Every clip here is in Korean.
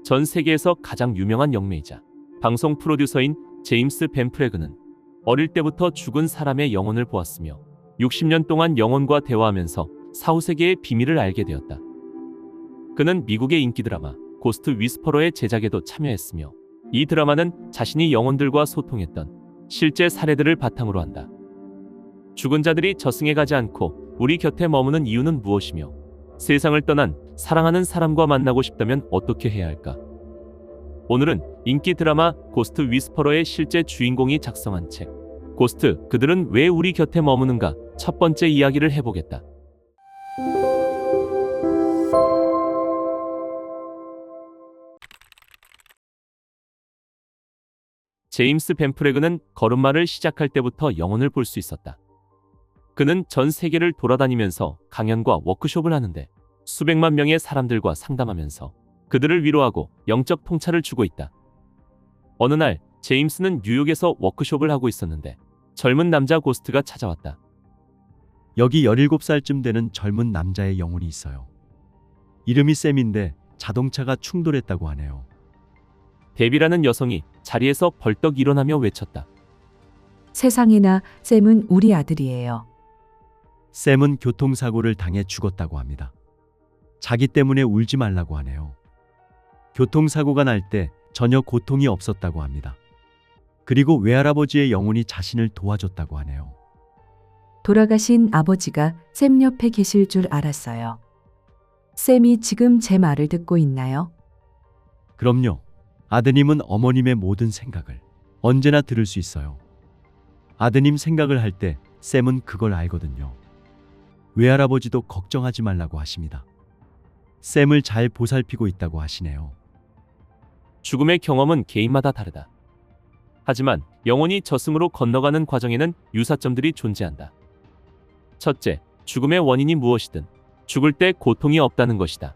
전 세계에서 가장 유명한 영매이자 방송 프로듀서인 제임스 벤 프레그는 어릴 때부터 죽은 사람의 영혼을 보았으며 60년 동안 영혼과 대화하면서 사후세계의 비밀을 알게 되었다. 그는 미국의 인기 드라마 고스트 위스퍼러의 제작에도 참여했으며 이 드라마는 자신이 영혼들과 소통했던 실제 사례들을 바탕으로 한다. 죽은 자들이 저승에 가지 않고 우리 곁에 머무는 이유는 무엇이며 세상을 떠난 사랑하는 사람과 만나고 싶다면 어떻게 해야 할까? 오늘은 인기 드라마 고스트 위스퍼러의 실제 주인공이 작성한 책 고스트 그들은 왜 우리 곁에 머무는가 첫 번째 이야기를 해보겠다. 제임스 벤 프레그는 걸음마를 시작할 때부터 영혼을 볼 수 있었다. 그는 전 세계를 돌아다니면서 강연과 워크숍을 하는데 수백만 명의 사람들과 상담하면서 그들을 위로하고 영적 통찰을 주고 있다. 어느 날 제임스는 뉴욕에서 워크숍을 하고 있었는데 젊은 남자 고스트가 찾아왔다. 여기 17살쯤 되는 젊은 남자의 영혼이 있어요. 이름이 샘인데 자동차가 충돌했다고 하네요. 데비라는 여성이 자리에서 벌떡 일어나며 외쳤다. 세상에나, 샘은 우리 아들이에요. 샘은 교통사고를 당해 죽었다고 합니다. 자기 때문에 울지 말라고 하네요. 교통사고가 날 때 전혀 고통이 없었다고 합니다. 그리고 외할아버지의 영혼이 자신을 도와줬다고 하네요. 돌아가신 아버지가 샘 옆에 계실 줄 알았어요. 샘이 지금 제 말을 듣고 있나요? 그럼요. 아드님은 어머님의 모든 생각을 언제나 들을 수 있어요. 아드님 생각을 할 때 샘은 그걸 알거든요. 외할아버지도 걱정하지 말라고 하십니다. 샘을 잘 보살피고 있다고 하시네요. 죽음의 경험은 개인마다 다르다. 하지만 영혼이 저승으로 건너가는 과정에는 유사점들이 존재한다. 첫째, 죽음의 원인이 무엇이든 죽을 때 고통이 없다는 것이다.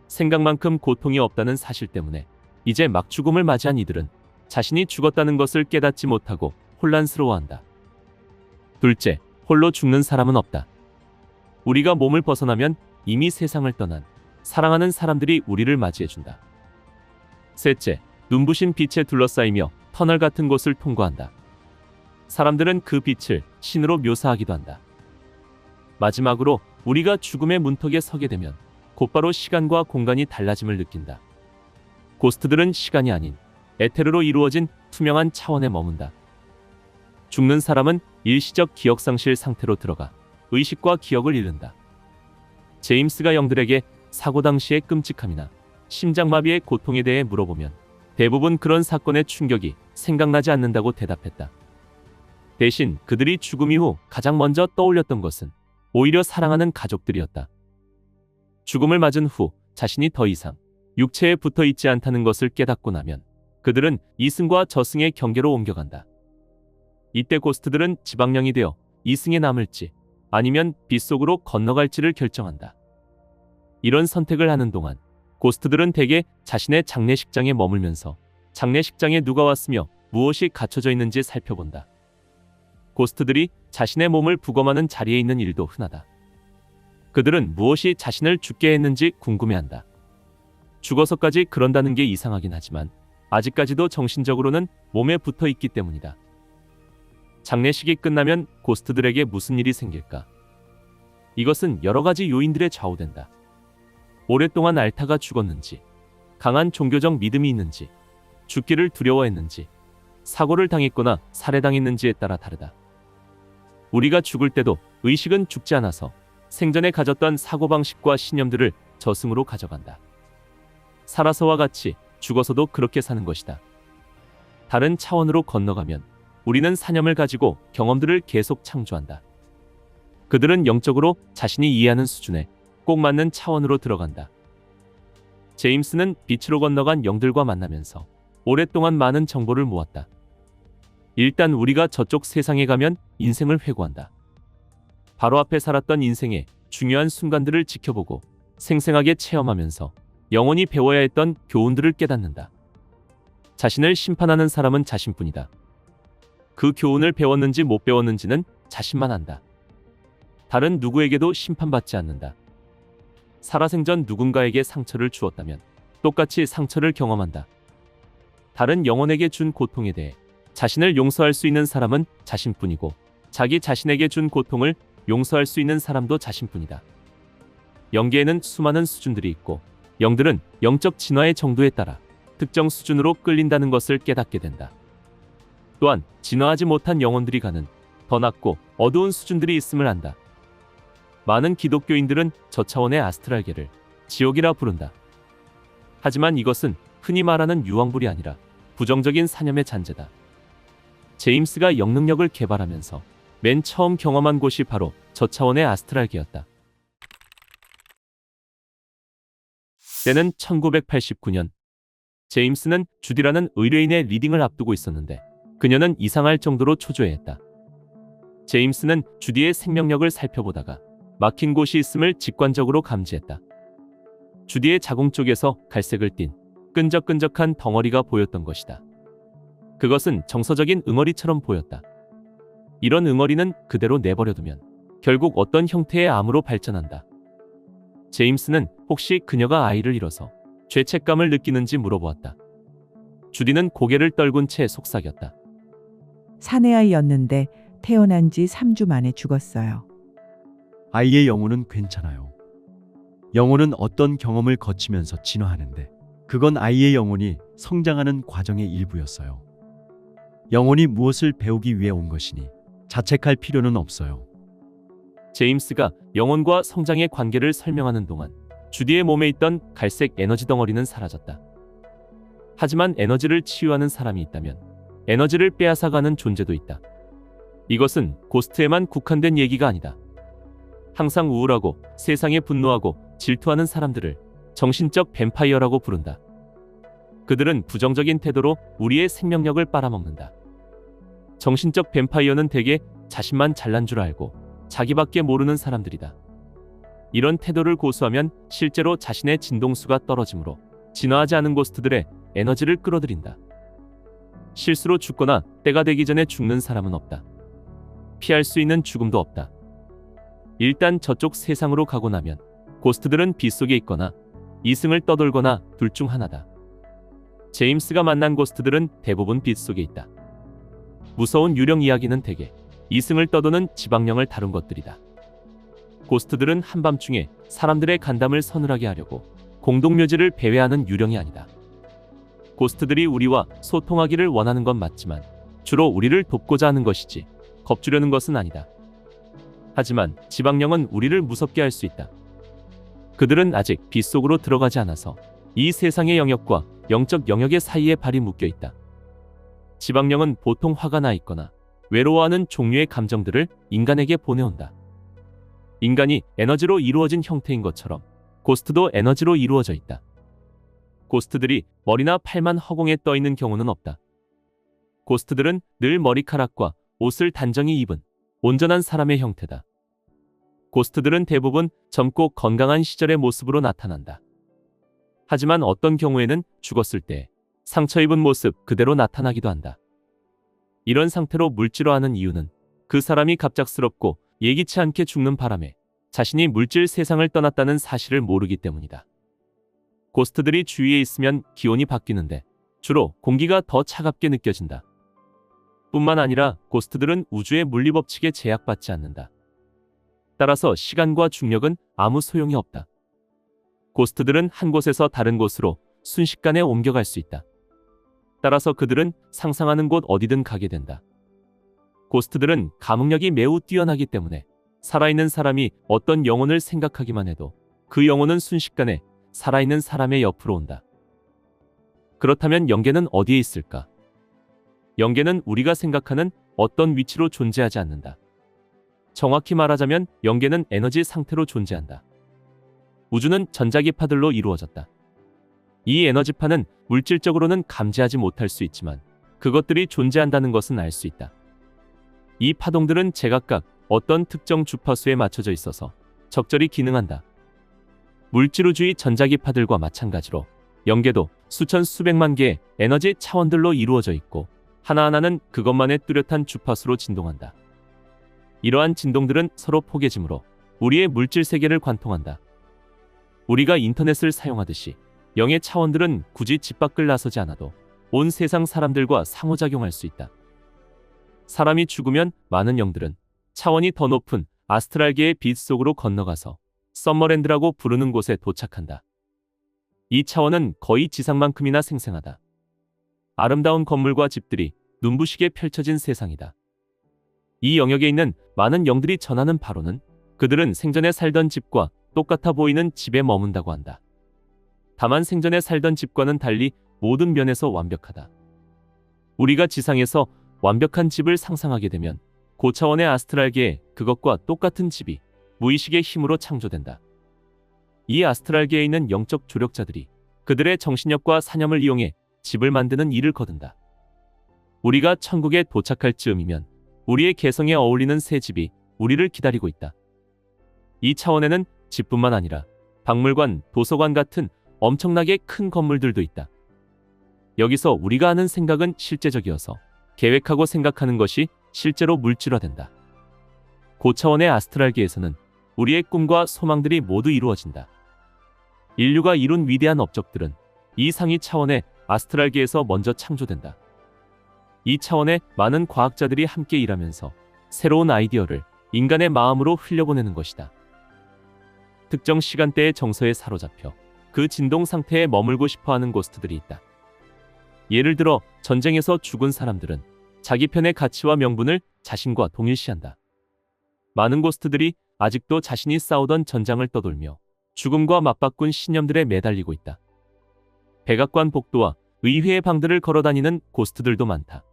생각만큼 고통이 없다는 사실 때문에 이제 막 죽음을 맞이한 이들은 자신이 죽었다는 것을 깨닫지 못하고 혼란스러워한다. 둘째, 홀로 죽는 사람은 없다. 우리가 몸을 벗어나면 이미 세상을 떠난 사랑하는 사람들이 우리를 맞이해준다. 셋째, 눈부신 빛에 둘러싸이며 터널 같은 곳을 통과한다. 사람들은 그 빛을 신으로 묘사하기도 한다. 마지막으로 우리가 죽음의 문턱에 서게 되면 곧바로 시간과 공간이 달라짐을 느낀다. 고스트들은 시간이 아닌 에테르로 이루어진 투명한 차원에 머문다. 죽는 사람은 일시적 기억상실 상태로 들어가 의식과 기억을 잃는다. 제임스가 영들에게 사고 당시의 끔찍함이나 심장마비의 고통에 대해 물어보면 대부분 그런 사건의 충격이 생각나지 않는다고 대답했다. 대신 그들이 죽음 이후 가장 먼저 떠올렸던 것은 오히려 사랑하는 가족들이었다. 죽음을 맞은 후 자신이 더 이상 육체에 붙어 있지 않다는 것을 깨닫고 나면 그들은 이승과 저승의 경계로 옮겨간다. 이때 고스트들은 지방령이 되어 이승에 남을지 아니면 빛 속으로 건너갈지를 결정한다. 이런 선택을 하는 동안 고스트들은 대개 자신의 장례식장에 머물면서 장례식장에 누가 왔으며 무엇이 갖춰져 있는지 살펴본다. 고스트들이 자신의 몸을 부검하는 자리에 있는 일도 흔하다. 그들은 무엇이 자신을 죽게 했는지 궁금해한다. 죽어서까지 그런다는 게 이상하긴 하지만 아직까지도 정신적으로는 몸에 붙어 있기 때문이다. 장례식이 끝나면 고스트들에게 무슨 일이 생길까? 이것은 여러 가지 요인들에 좌우된다. 오랫동안 앓다가 죽었는지, 강한 종교적 믿음이 있는지, 죽기를 두려워했는지, 사고를 당했거나 살해당했는지에 따라 다르다. 우리가 죽을 때도 의식은 죽지 않아서 생전에 가졌던 사고방식과 신념들을 저승으로 가져간다. 살아서와 같이 죽어서도 그렇게 사는 것이다. 다른 차원으로 건너가면 우리는 사념을 가지고 경험들을 계속 창조한다. 그들은 영적으로 자신이 이해하는 수준에 꼭 맞는 차원으로 들어간다. 제임스는 빛으로 건너간 영들과 만나면서 오랫동안 많은 정보를 모았다. 일단 우리가 저쪽 세상에 가면 인생을 회고한다. 바로 앞에 살았던 인생의 중요한 순간들을 지켜보고 생생하게 체험하면서 영원히 배워야 했던 교훈들을 깨닫는다. 자신을 심판하는 사람은 자신뿐이다. 그 교훈을 배웠는지 못 배웠는지는 자신만 안다. 다른 누구에게도 심판받지 않는다. 살아생전 누군가에게 상처를 주었다면 똑같이 상처를 경험한다. 다른 영혼에게 준 고통에 대해 자신을 용서할 수 있는 사람은 자신뿐이고 자기 자신에게 준 고통을 용서할 수 있는 사람도 자신뿐이다. 영계에는 수많은 수준들이 있고 영들은 영적 진화의 정도에 따라 특정 수준으로 끌린다는 것을 깨닫게 된다. 또한 진화하지 못한 영혼들이 가는 더 낮고 어두운 수준들이 있음을 안다. 많은 기독교인들은 저 차원의 아스트랄계를 지옥이라 부른다. 하지만 이것은 흔히 말하는 유황불이 아니라 부정적인 사념의 잔재다. 제임스가 영능력을 개발하면서 맨 처음 경험한 곳이 바로 저 차원의 아스트랄계였다. 때는 1989년. 제임스는 주디라는 의뢰인의 리딩을 앞두고 있었는데 그녀는 이상할 정도로 초조해했다. 제임스는 주디의 생명력을 살펴보다가 막힌 곳이 있음을 직관적으로 감지했다. 주디의 자궁 쪽에서 갈색을 띤 끈적끈적한 덩어리가 보였던 것이다. 그것은 정서적인 응어리처럼 보였다. 이런 응어리는 그대로 내버려두면 결국 어떤 형태의 암으로 발전한다. 제임스는 혹시 그녀가 아이를 잃어서 죄책감을 느끼는지 물어보았다. 주디는 고개를 떨군 채 속삭였다. 사내아이였는데 태어난 지 3주 만에 죽었어요. 아이의 영혼은 괜찮아요. 영혼은 어떤 경험을 거치면서 진화하는데 그건 아이의 영혼이 성장하는 과정의 일부였어요. 영혼이 무엇을 배우기 위해 온 것이니 자책할 필요는 없어요. 제임스가 영혼과 성장의 관계를 설명하는 동안 주디의 몸에 있던 갈색 에너지 덩어리는 사라졌다. 하지만 에너지를 치유하는 사람이 있다면 에너지를 빼앗아가는 존재도 있다. 이것은 고스트에만 국한된 얘기가 아니다. 항상 우울하고 세상에 분노하고 질투하는 사람들을 정신적 뱀파이어라고 부른다. 그들은 부정적인 태도로 우리의 생명력을 빨아먹는다. 정신적 뱀파이어는 대개 자신만 잘난 줄 알고 자기밖에 모르는 사람들이다. 이런 태도를 고수하면 실제로 자신의 진동수가 떨어지므로 진화하지 않은 고스트들의 에너지를 끌어들인다. 실수로 죽거나 때가 되기 전에 죽는 사람은 없다. 피할 수 있는 죽음도 없다. 일단 저쪽 세상으로 가고 나면 고스트들은 빗속에 있거나 이승을 떠돌거나 둘 중 하나다. 제임스가 만난 고스트들은 대부분 빗속에 있다. 무서운 유령 이야기는 대개 이승을 떠도는 지방령을 다룬 것들이다. 고스트들은 한밤중에 사람들의 간담을 서늘하게 하려고 공동묘지를 배회하는 유령이 아니다. 고스트들이 우리와 소통하기를 원하는 건 맞지만 주로 우리를 돕고자 하는 것이지 겁주려는 것은 아니다. 하지만 지방령은 우리를 무섭게 할 수 있다. 그들은 아직 빗속으로 들어가지 않아서 이 세상의 영역과 영적 영역의 사이에 발이 묶여 있다. 지방령은 보통 화가 나 있거나 외로워하는 종류의 감정들을 인간에게 보내온다. 인간이 에너지로 이루어진 형태인 것처럼 고스트도 에너지로 이루어져 있다. 고스트들이 머리나 팔만 허공에 떠 있는 경우는 없다. 고스트들은 늘 머리카락과 옷을 단정히 입은 온전한 사람의 형태다. 고스트들은 대부분 젊고 건강한 시절의 모습으로 나타난다. 하지만 어떤 경우에는 죽었을 때 상처 입은 모습 그대로 나타나기도 한다. 이런 상태로 물질화하는 이유는 그 사람이 갑작스럽고 예기치 않게 죽는 바람에 자신이 물질 세상을 떠났다는 사실을 모르기 때문이다. 고스트들이 주위에 있으면 기온이 바뀌는데 주로 공기가 더 차갑게 느껴진다. 뿐만 아니라 고스트들은 우주의 물리법칙에 제약받지 않는다. 따라서 시간과 중력은 아무 소용이 없다. 고스트들은 한 곳에서 다른 곳으로 순식간에 옮겨갈 수 있다. 따라서 그들은 상상하는 곳 어디든 가게 된다. 고스트들은 감흥력이 매우 뛰어나기 때문에 살아있는 사람이 어떤 영혼을 생각하기만 해도 그 영혼은 순식간에 살아있는 사람의 옆으로 온다. 그렇다면 영계는 어디에 있을까? 영계는 우리가 생각하는 어떤 위치로 존재하지 않는다. 정확히 말하자면 영계는 에너지 상태로 존재한다. 우주는 전자기파들로 이루어졌다. 이 에너지파는 물질적으로는 감지하지 못할 수 있지만 그것들이 존재한다는 것은 알 수 있다. 이 파동들은 제각각 어떤 특정 주파수에 맞춰져 있어서 적절히 기능한다. 물질우주의 전자기파들과 마찬가지로 영계도 수천 수백만 개의 에너지 차원들로 이루어져 있고 하나하나는 그것만의 뚜렷한 주파수로 진동한다. 이러한 진동들은 서로 포개지므로 우리의 물질 세계를 관통한다. 우리가 인터넷을 사용하듯이 영의 차원들은 굳이 집 밖을 나서지 않아도 온 세상 사람들과 상호작용할 수 있다. 사람이 죽으면 많은 영들은 차원이 더 높은 아스트랄계의 빛 속으로 건너가서 썸머랜드라고 부르는 곳에 도착한다. 이 차원은 거의 지상만큼이나 생생하다. 아름다운 건물과 집들이 눈부시게 펼쳐진 세상이다. 이 영역에 있는 많은 영들이 전하는 바로는 그들은 생전에 살던 집과 똑같아 보이는 집에 머문다고 한다. 다만 생전에 살던 집과는 달리 모든 면에서 완벽하다. 우리가 지상에서 완벽한 집을 상상하게 되면 고차원의 아스트랄계에 그것과 똑같은 집이 무의식의 힘으로 창조된다. 이 아스트랄계에 있는 영적 조력자들이 그들의 정신력과 사념을 이용해 집을 만드는 일을 거둔다. 우리가 천국에 도착할 즈음이면 우리의 개성에 어울리는 새 집이 우리를 기다리고 있다. 이 차원에는 집뿐만 아니라 박물관, 도서관 같은 엄청나게 큰 건물들도 있다. 여기서 우리가 하는 생각은 실제적이어서 계획하고 생각하는 것이 실제로 물질화된다. 고차원의 아스트랄계에서는 우리의 꿈과 소망들이 모두 이루어진다. 인류가 이룬 위대한 업적들은 이 상위 차원의 아스트랄계에서 먼저 창조된다. 이 차원의 많은 과학자들이 함께 일하면서 새로운 아이디어를 인간의 마음으로 흘려보내는 것이다. 특정 시간대의 정서에 사로잡혀 그 진동 상태에 머물고 싶어하는 고스트들이 있다. 예를 들어 전쟁에서 죽은 사람들은 자기 편의 가치와 명분을 자신과 동일시한다. 많은 고스트들이 아직도 자신이 싸우던 전장을 떠돌며 죽음과 맞바꾼 신념들에 매달리고 있다. 백악관 복도와 의회의 방들을 걸어다니는 고스트들도 많다.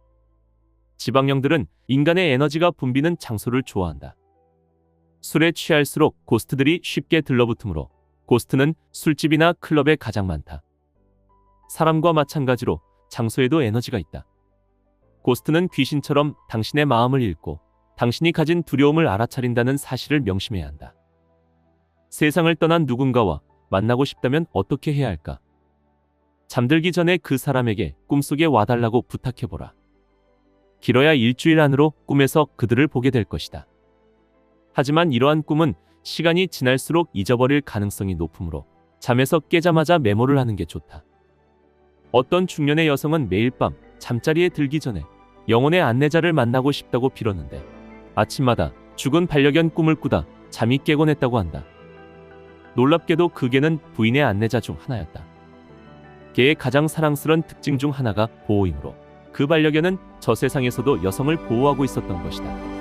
지방령들은 인간의 에너지가 붐비는 장소를 좋아한다. 술에 취할수록 고스트들이 쉽게 들러붙으므로 고스트는 술집이나 클럽에 가장 많다. 사람과 마찬가지로 장소에도 에너지가 있다. 고스트는 귀신처럼 당신의 마음을 읽고 당신이 가진 두려움을 알아차린다는 사실을 명심해야 한다. 세상을 떠난 누군가와 만나고 싶다면 어떻게 해야 할까? 잠들기 전에 그 사람에게 꿈속에 와달라고 부탁해보라. 길어야 일주일 안으로 꿈에서 그들을 보게 될 것이다. 하지만 이러한 꿈은 시간이 지날수록 잊어버릴 가능성이 높으므로 잠에서 깨자마자 메모를 하는 게 좋다. 어떤 중년의 여성은 매일 밤 잠자리에 들기 전에 영혼의 안내자를 만나고 싶다고 빌었는데 아침마다 죽은 반려견 꿈을 꾸다 잠이 깨곤 했다고 한다. 놀랍게도 그 개는 부인의 안내자 중 하나였다. 개의 가장 사랑스러운 특징 중 하나가 보호이므로 그 반려견은 저 세상에서도 여성을 보호하고 있었던 것이다.